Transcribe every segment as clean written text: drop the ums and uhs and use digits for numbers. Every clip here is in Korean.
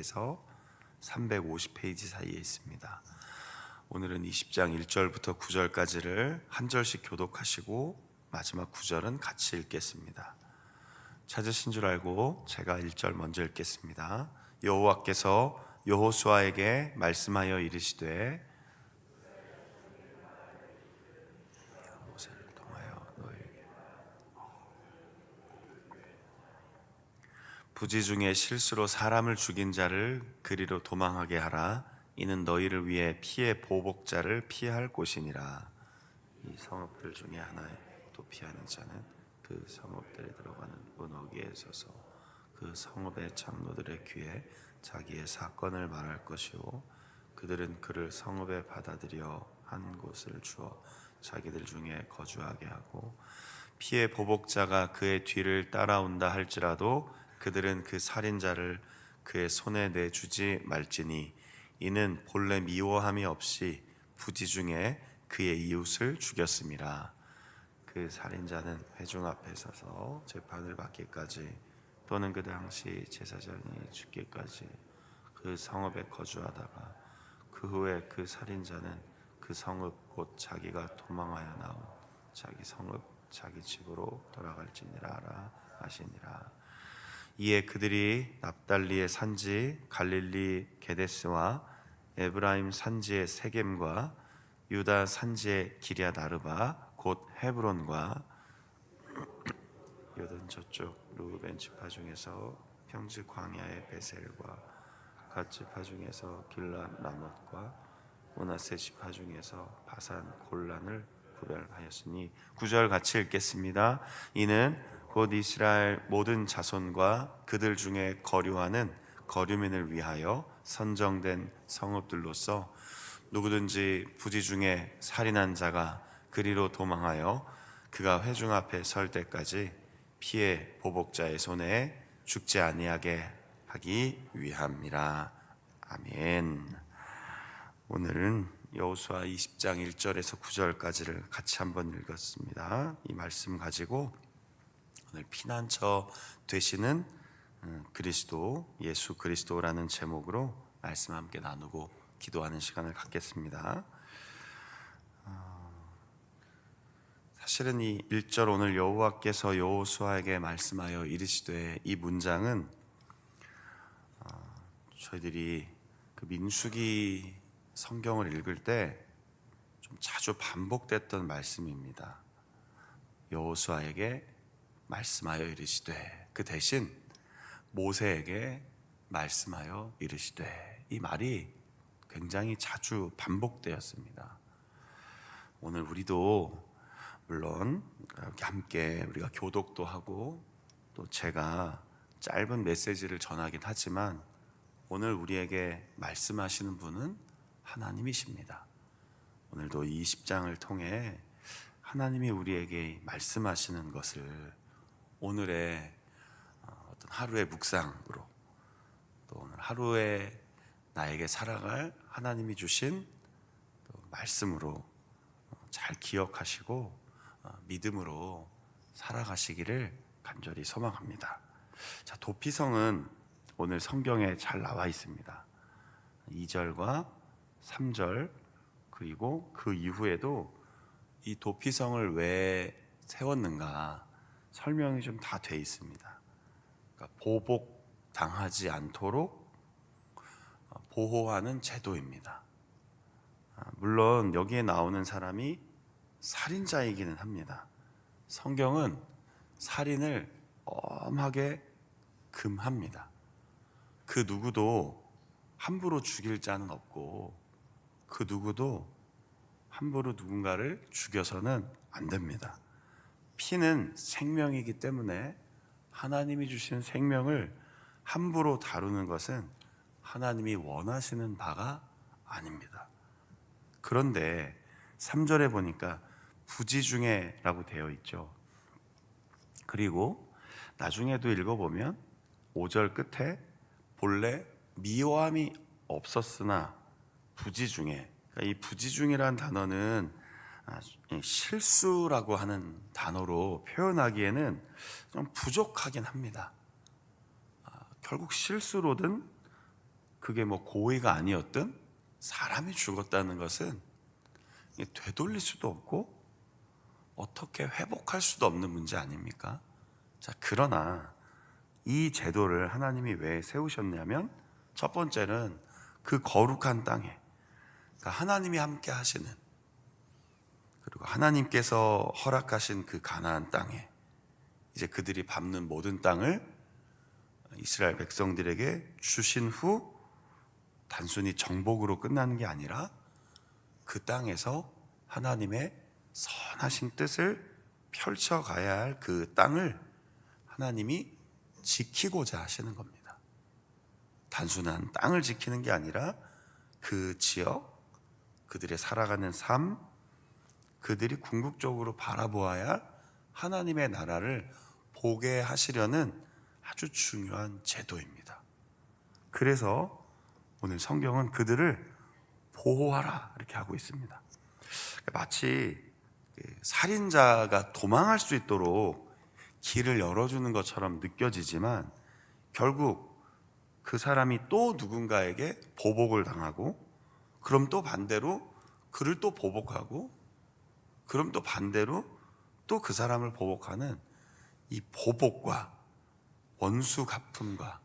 페이지에서 350페이지 사이에 있습니다. 오늘은 20장 1절부터 9절까지를 한 절씩 교독하시고 마지막 9절은 같이 읽겠습니다. 찾으신 줄 알고 제가 1절 먼저 읽겠습니다. 여호와께서 여호수아에게 말씀하여 이르시되 모세를 통하여 너에게 부지 중에 실수로 사람을 죽인 자를 그리로 도망하게 하라. 이는 너희를 위해 피의 보복자를 피할 곳이니라. 이 성읍들 중에 하나에 도피하는 자는 그 성읍들에 들어가는 문어기에 서서 그 성읍의 장로들의 귀에 자기의 사건을 말할 것이요 그들은 그를 성읍에 받아들여 한 곳을 주어 자기들 중에 거주하게 하고 피의 보복자가 그의 뒤를 따라온다 할지라도 그들은 그 살인자를 그의 손에 내주지 말지니 이는 본래 미워함이 없이 부지 중에 그의 이웃을 죽였음이라. 그 살인자는 회중 앞에 서서 재판을 받기까지 또는 그 당시 제사장이 죽기까지 그 성읍에 거주하다가 그 후에 그 살인자는 그 성읍 곧 자기가 도망하여 나온 자기 성읍 자기 집으로 돌아갈지니라 하시니라. 이에 그들이 납달리의 산지 갈릴리 게데스와 에브라임 산지의 세겜과 유다 산지의 기럇 아르바 곧 헤브론과 요단 저쪽 루벤 지파 중에서 평지 광야의 베셀과 갓 지파 중에서 길라 라못과 므낫세 지파 중에서 바산 골란을 구별하였으니 9절 같이 읽겠습니다. 이는 곧 이스라엘 모든 자손과 그들 중에 거류하는 거류민을 위하여 선정된 성읍들로서 누구든지 부지 중에 살인한 자가 그리로 도망하여 그가 회중 앞에 설 때까지 피의 보복자의 손에 죽지 아니하게 하기 위함이라. 아멘. 오늘은 여호수아 20장 1절에서 9절까지를 같이 한번 읽었습니다. 이 말씀 가지고 오늘 피난처 되시는 그리스도, 예수 그리스도라는 제목으로 말씀 함께 나누고 기도하는 시간을 갖겠습니다. 사실은 이 1절 오늘 여호와께서 여호수아에게 말씀하여 이르시되 이 문장은 저희들이 그 민수기 성경을 읽을 때 좀 자주 반복됐던 말씀입니다. 여호수아에게 말씀하여 이르시되 그 대신 모세에게 말씀하여 이르시되 이 말이 굉장히 자주 반복되었습니다. 오늘 우리도 물론 이렇게 함께 우리가 교독도 하고 또 제가 짧은 메시지를 전하긴 하지만 오늘 우리에게 말씀하시는 분은 하나님이십니다. 오늘도 이 20장을 통해 하나님이 우리에게 말씀하시는 것을 오늘의 어떤 하루의 묵상으로 또 오늘 하루에 나에게 살아갈 하나님이 주신 또 말씀으로 잘 기억하시고 믿음으로 살아가시기를 간절히 소망합니다. 자, 도피성은 오늘 성경에 잘 나와 있습니다. 2절과 3절 그리고 그 이후에도 이 도피성을 왜 세웠는가 설명이 좀 다 돼 있습니다. 그러니까 보복 당하지 않도록 보호하는 제도입니다. 물론 여기에 나오는 사람이 살인자이기는 합니다. 성경은 살인을 엄하게 금합니다. 그 누구도 함부로 죽일 자는 없고 그 누구도 함부로 누군가를 죽여서는 안 됩니다. 피는 생명이기 때문에 하나님이 주신 생명을 함부로 다루는 것은 하나님이 원하시는 바가 아닙니다. 그런데 3절에 보니까 부지 중에 라고 되어 있죠. 그리고 나중에도 읽어보면 5절 끝에 본래 미워함이 없었으나 부지 중에, 그러니까 이 부지 중이라는 단어는 실수라고 하는 단어로 표현하기에는 좀 부족하긴 합니다. 결국 실수로든 그게 뭐 고의가 아니었든 사람이 죽었다는 것은 되돌릴 수도 없고 어떻게 회복할 수도 없는 문제 아닙니까? 자, 그러나 이 제도를 하나님이 왜 세우셨냐면 첫 번째는 그 거룩한 땅에, 그러니까 하나님이 함께 하시는, 그리고 하나님께서 허락하신 그 가나안 땅에 이제 그들이 밟는 모든 땅을 이스라엘 백성들에게 주신 후 단순히 정복으로 끝나는 게 아니라 그 땅에서 하나님의 선하신 뜻을 펼쳐가야 할 그 땅을 하나님이 지키고자 하시는 겁니다. 단순한 땅을 지키는 게 아니라 그 지역, 그들의 살아가는 삶, 그들이 궁극적으로 바라보아야 할 하나님의 나라를 보게 하시려는 아주 중요한 제도입니다. 그래서 오늘 성경은 그들을 보호하라 이렇게 하고 있습니다. 마치 살인자가 도망할 수 있도록 길을 열어주는 것처럼 느껴지지만 결국 그 사람이 또 누군가에게 보복을 당하고, 그럼 또 반대로 그를 또 보복하고, 그럼 또 반대로 또 그 사람을 보복하는 이 보복과 원수 갚음과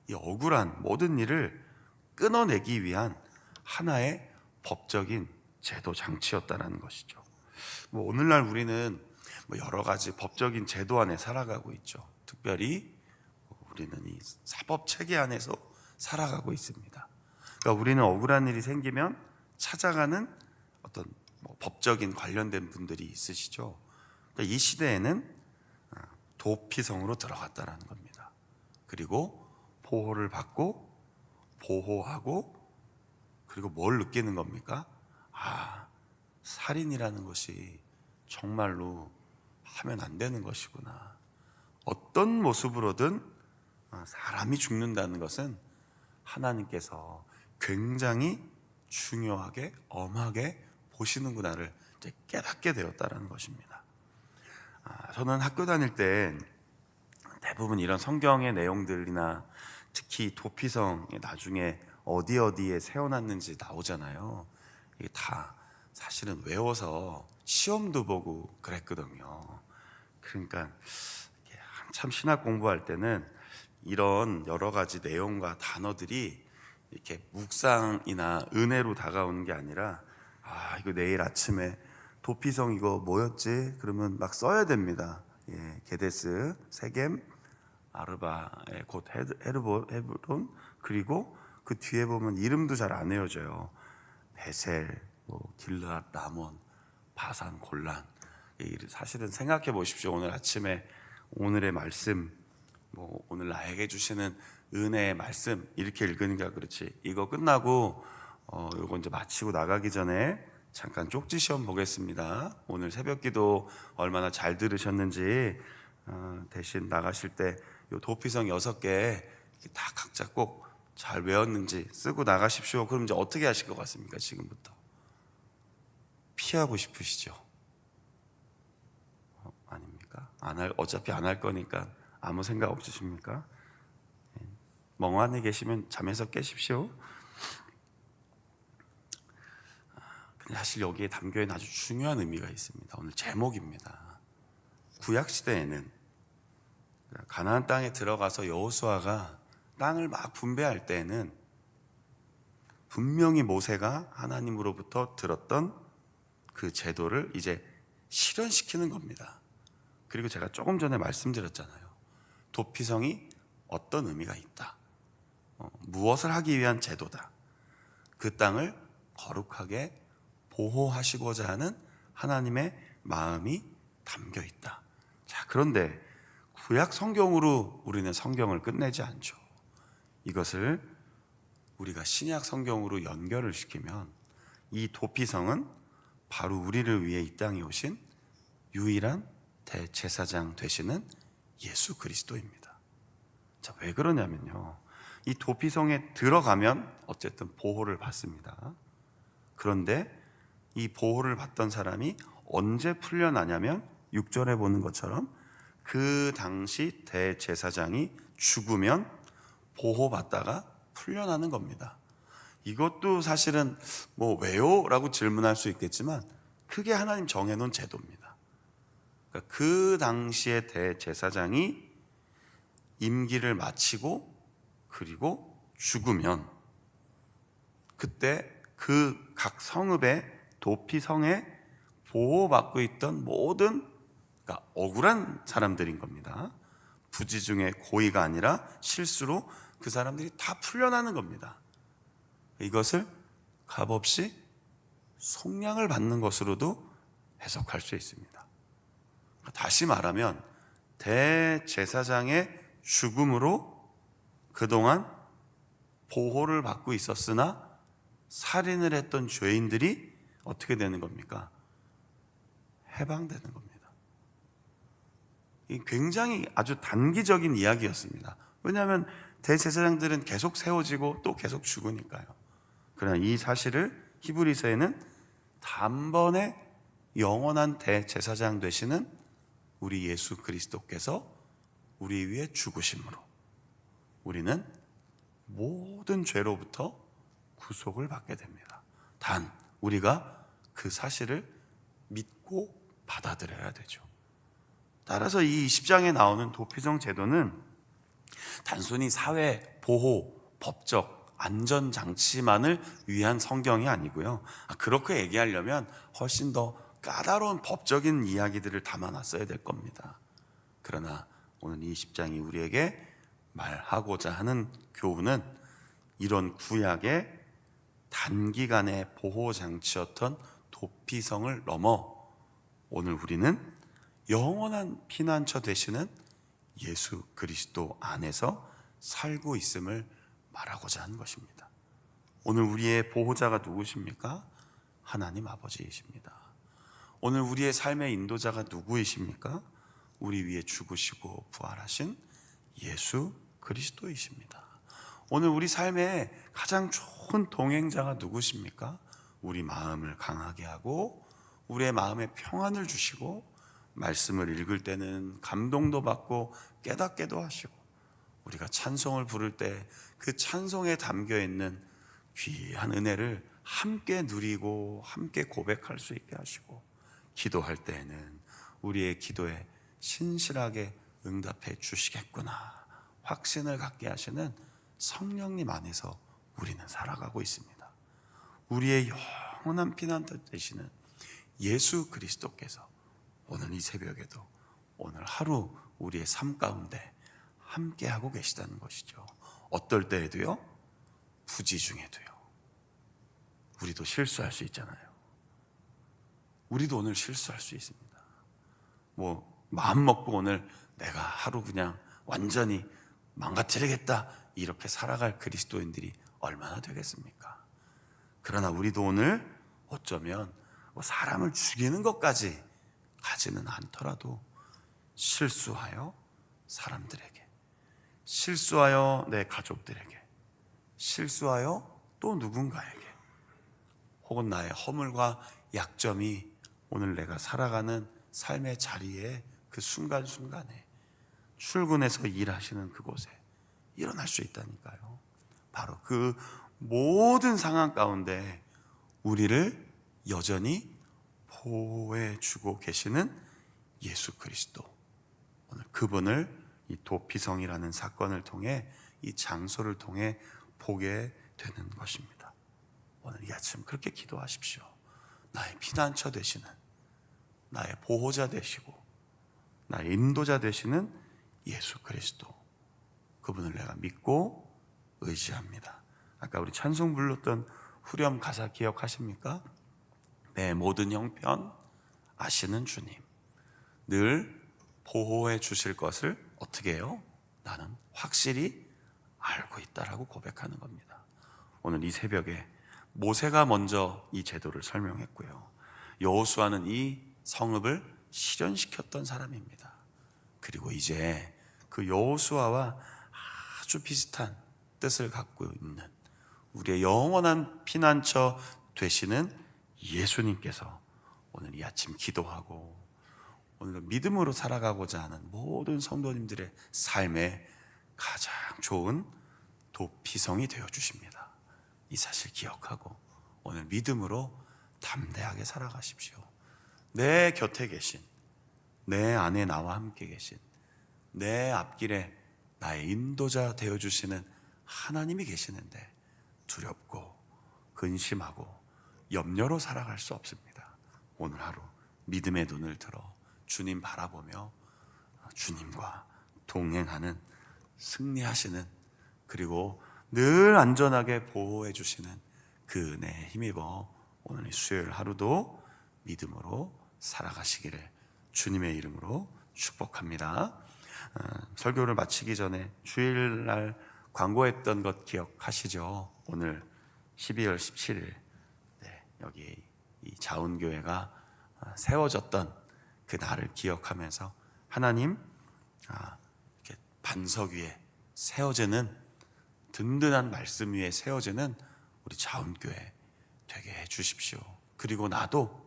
이 억울한 모든 일을 끊어내기 위한 하나의 법적인 제도 장치였다는 것이죠. 오늘날 우리는 여러 가지 법적인 제도 안에 살아가고 있죠. 특별히 우리는 이 사법 체계 안에서 살아가고 있습니다. 그러니까 우리는 억울한 일이 생기면 찾아가는 어떤 법적인 관련된 분들이 있으시죠. 그러니까 이 시대에는 도피성으로 들어갔다라는 겁니다. 그리고 보호를 받고 보호하고, 그리고 뭘 느끼는 겁니까? 살인이라는 것이 정말로 하면 안 되는 것이구나. 어떤 모습으로든 사람이 죽는다는 것은 하나님께서 굉장히 중요하게 엄하게 보시는구나를 이제 깨닫게 되었다는 것입니다. 저는 학교 다닐 때 대부분 이런 성경의 내용들이나 특히 도피성이 나중에 어디에 세워놨는지 나오잖아요. 이게 다 사실은 외워서 시험도 보고 그랬거든요. 그러니까 한참 신학 공부할 때는 이런 여러 가지 내용과 단어들이 이렇게 묵상이나 은혜로 다가오는 게 아니라 이거 내일 아침에 도피성 이거 뭐였지? 그러면 막 써야 됩니다. 게데스, 세겜, 아르바의 곧 헤브론, 그리고 그 뒤에 보면 이름도 잘 안 외워져요. 베셀, 길르앗, 라몬, 바산, 골란. 사실은 생각해 보십시오. 오늘 아침에 오늘의 말씀, 오늘 나에게 주시는 은혜의 말씀 이렇게 읽으니까 그렇지. 이거 끝나고 이거 이제 마치고 나가기 전에 잠깐 쪽지 시험 보겠습니다. 오늘 새벽기도 얼마나 잘 들으셨는지 대신 나가실 때 요 도피성 6개 다 각자 꼭 잘 외웠는지 쓰고 나가십시오. 그럼 이제 어떻게 하실 것 같습니까? 지금부터 피하고 싶으시죠? 아닙니까? 어차피 안 할 거니까 아무 생각 없으십니까? 멍하니 계시면 잠에서 깨십시오. 근데 사실 여기에 담겨있는 아주 중요한 의미가 있습니다. 오늘 제목입니다. 구약시대에는 가나안 땅에 들어가서 여호수아가 땅을 막 분배할 때에는 분명히 모세가 하나님으로부터 들었던 그 제도를 이제 실현시키는 겁니다. 그리고 제가 조금 전에 말씀드렸잖아요. 도피성이 어떤 의미가 있다. 무엇을 하기 위한 제도다. 그 땅을 거룩하게 보호하시고자 하는 하나님의 마음이 담겨 있다. 자, 그런데 구약 성경으로 우리는 성경을 끝내지 않죠. 이것을 우리가 신약 성경으로 연결을 시키면 이 도피성은 바로 우리를 위해 이 땅에 오신 유일한 대제사장 되시는 예수 그리스도입니다. 자, 왜 그러냐면요, 이 도피성에 들어가면 어쨌든 보호를 받습니다. 그런데 이 보호를 받던 사람이 언제 풀려나냐면 6절에 보는 것처럼 그 당시 대제사장이 죽으면 보호받다가 풀려나는 겁니다. 이것도 사실은 뭐 왜요? 라고 질문할 수 있겠지만 크게 하나님 정해놓은 제도입니다. 그러니까 그 당시에 대제사장이 임기를 마치고 그리고 죽으면 그때 그 각 성읍의 도피성에 보호받고 있던 모든, 그러니까 억울한 사람들인 겁니다. 부지 중에 고의가 아니라 실수로 그 사람들이 다 풀려나는 겁니다. 이것을 값없이 속량을 받는 것으로도 해석할 수 있습니다. 다시 말하면 대제사장의 죽음으로 그동안 보호를 받고 있었으나 살인을 했던 죄인들이 어떻게 되는 겁니까? 해방되는 겁니다. 이 굉장히 아주 단기적인 이야기였습니다. 왜냐하면 대제사장들은 계속 세워지고 또 계속 죽으니까요. 그러나 이 사실을 히브리서에는 단번에 영원한 대제사장 되시는 우리 예수 그리스도께서 우리 위에 죽으심으로 우리는 모든 죄로부터 구속을 받게 됩니다. 단 우리가 그 사실을 믿고 받아들여야 되죠. 따라서 이 10장에 나오는 도피성 제도는 단순히 사회 보호, 법적 안전장치만을 위한 성경이 아니고요. 그렇게 얘기하려면 훨씬 더 까다로운 법적인 이야기들을 담아놨어야 될 겁니다. 그러나 오늘 이 10장이 우리에게 말하고자 하는 교훈은 이런 구약의 단기간의 보호장치였던 도피성을 넘어 오늘 우리는 영원한 피난처 되시는 예수 그리스도 안에서 살고 있음을 말하고자 하는 것입니다. 오늘 우리의 보호자가 누구십니까? 하나님 아버지이십니다. 오늘 우리의 삶의 인도자가 누구이십니까? 우리 위에 죽으시고 부활하신 예수 그리스도이십니다. 오늘 우리 삶의 가장 좋은 동행자가 누구십니까? 우리 마음을 강하게 하고 우리의 마음에 평안을 주시고 말씀을 읽을 때는 감동도 받고 깨닫게도 하시고 우리가 찬송을 부를 때 그 찬송에 담겨있는 귀한 은혜를 함께 누리고 함께 고백할 수 있게 하시고 기도할 때에는 우리의 기도에 신실하게 응답해 주시겠구나 확신을 갖게 하시는 성령님 안에서 우리는 살아가고 있습니다. 우리의 영원한 피난처 되시는 예수 그리스도께서 오늘 이 새벽에도 오늘 하루 우리의 삶 가운데 함께하고 계시다는 것이죠. 어떨 때에도요, 부지 중에도요. 우리도 실수할 수 있잖아요. 우리도 오늘 실수할 수 있습니다. 뭐 마음 먹고 오늘 내가 하루 그냥 완전히 망가뜨리겠다 이렇게 살아갈 그리스도인들이 얼마나 되겠습니까? 그러나 우리도 오늘 어쩌면 뭐 사람을 죽이는 것까지 가지는 않더라도 실수하여 사람들에게, 실수하여 내 가족들에게, 실수하여 또 누군가에게, 혹은 나의 허물과 약점이 오늘 내가 살아가는 삶의 자리에 그 순간순간에 출근해서 일하시는 그곳에 일어날 수 있다니까요. 바로 그 모든 상황 가운데 우리를 여전히 보호해 주고 계시는 예수 그리스도, 오늘 그분을 이 도피성이라는 사건을 통해 이 장소를 통해 보게 되는 것입니다. 오늘 이 아침 그렇게 기도하십시오. 나의 피난처 되시는, 나의 보호자 되시고 나의 인도자 되시는 예수 그리스도, 그분을 내가 믿고 의지합니다. 아까 우리 찬송 불렀던 후렴 가사 기억하십니까? 내 모든 형편 아시는 주님, 늘 보호해 주실 것을 어떻게 해요? 나는 확실히 알고 있다라고 고백하는 겁니다. 오늘 이 새벽에 모세가 먼저 이 제도를 설명했고요, 여호수아는 이 성읍을 실현시켰던 사람입니다. 그리고 이제 그 여호수아와 아주 비슷한 뜻을 갖고 있는 우리의 영원한 피난처 되시는 예수님께서 오늘 이 아침 기도하고 오늘 믿음으로 살아가고자 하는 모든 성도님들의 삶에 가장 좋은 도피성이 되어 주십니다. 이 사실 기억하고 오늘 믿음으로 담대하게 살아가십시오. 내 곁에 계신, 내 안에 나와 함께 계신, 내 앞길에 나의 인도자 되어 주시는 하나님이 계시는데 두렵고 근심하고 염려로 살아갈 수 없습니다. 오늘 하루 믿음의 눈을 들어 주님 바라보며 주님과 동행하는, 승리하시는, 그리고 늘 안전하게 보호해 주시는 그 은혜에 힘입어 오늘 이 수요일 하루도 믿음으로 살아가시기를 주님의 이름으로 축복합니다. 설교를 마치기 전에 주일날 광고했던 것 기억하시죠? 오늘 12월 17일 여기 이 자운교회가 세워졌던 그 날을 기억하면서 하나님, 이렇게 반석 위에 세워지는, 든든한 말씀 위에 세워지는 우리 자운교회 되게 해 주십시오. 그리고 나도,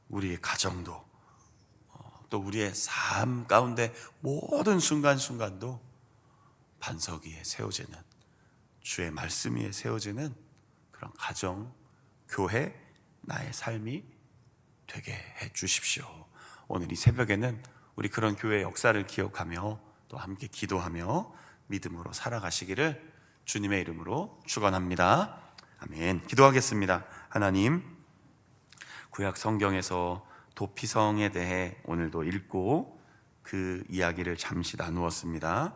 우리의 가정도, 또 우리의 삶 가운데 모든 순간순간도 반석 위에 세워지는, 주의 말씀 위에 세워지는 그런 가정, 교회, 나의 삶이 되게 해 주십시오. 오늘 이 새벽에는 우리 그런 교회의 역사를 기억하며 또 함께 기도하며 믿음으로 살아가시기를 주님의 이름으로 축원합니다. 아멘. 기도하겠습니다. 하나님, 구약 성경에서 도피성에 대해 오늘도 읽고 그 이야기를 잠시 나누었습니다.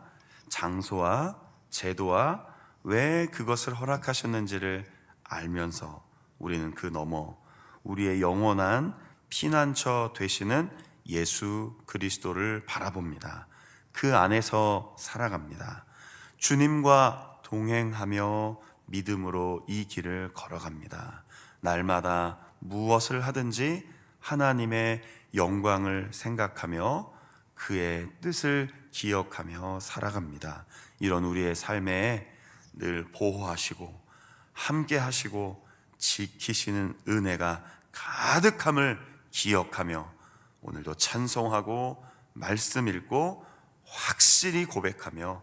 장소와 제도와 왜 그것을 허락하셨는지를 알면서 우리는 그 너머 우리의 영원한 피난처 되시는 예수 그리스도를 바라봅니다. 그 안에서 살아갑니다. 주님과 동행하며 믿음으로 이 길을 걸어갑니다. 날마다 무엇을 하든지 하나님의 영광을 생각하며 그의 뜻을 기억하며 살아갑니다. 이런 우리의 삶에 늘 보호하시고 함께 하시고 지키시는 은혜가 가득함을 기억하며 오늘도 찬송하고 말씀 읽고 확실히 고백하며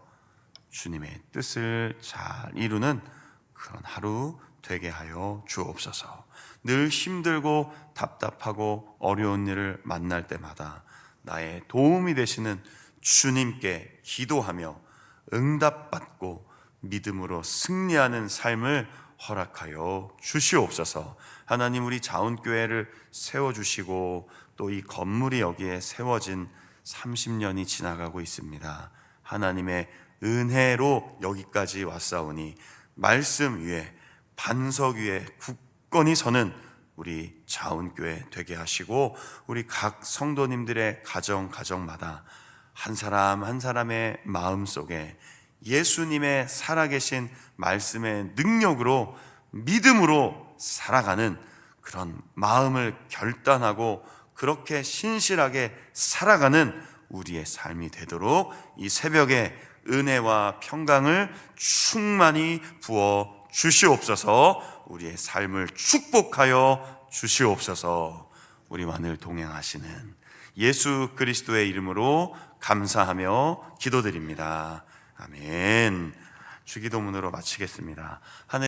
주님의 뜻을 잘 이루는 그런 하루 되게 하여 주옵소서. 늘 힘들고 답답하고 어려운 일을 만날 때마다 나의 도움이 되시는 주님께 기도하며 응답받고 믿음으로 승리하는 삶을 허락하여 주시옵소서. 하나님, 우리 자운교회를 세워주시고 또 이 건물이 여기에 세워진 30년이 지나가고 있습니다. 하나님의 은혜로 여기까지 왔사오니 말씀 위에, 반석 위에 굳건히 서는 우리 자운교회 되게 하시고 우리 각 성도님들의 가정마다 한 사람 한 사람의 마음속에 예수님의 살아계신 말씀의 능력으로 믿음으로 살아가는 그런 마음을 결단하고 그렇게 신실하게 살아가는 우리의 삶이 되도록 이 새벽에 은혜와 평강을 충만히 부어 주시옵소서. 우리의 삶을 축복하여 주시옵소서. 우리와 늘 동행하시는 예수 그리스도의 이름으로 감사하며 기도드립니다. 아멘. 주기도문으로 마치겠습니다. 하늘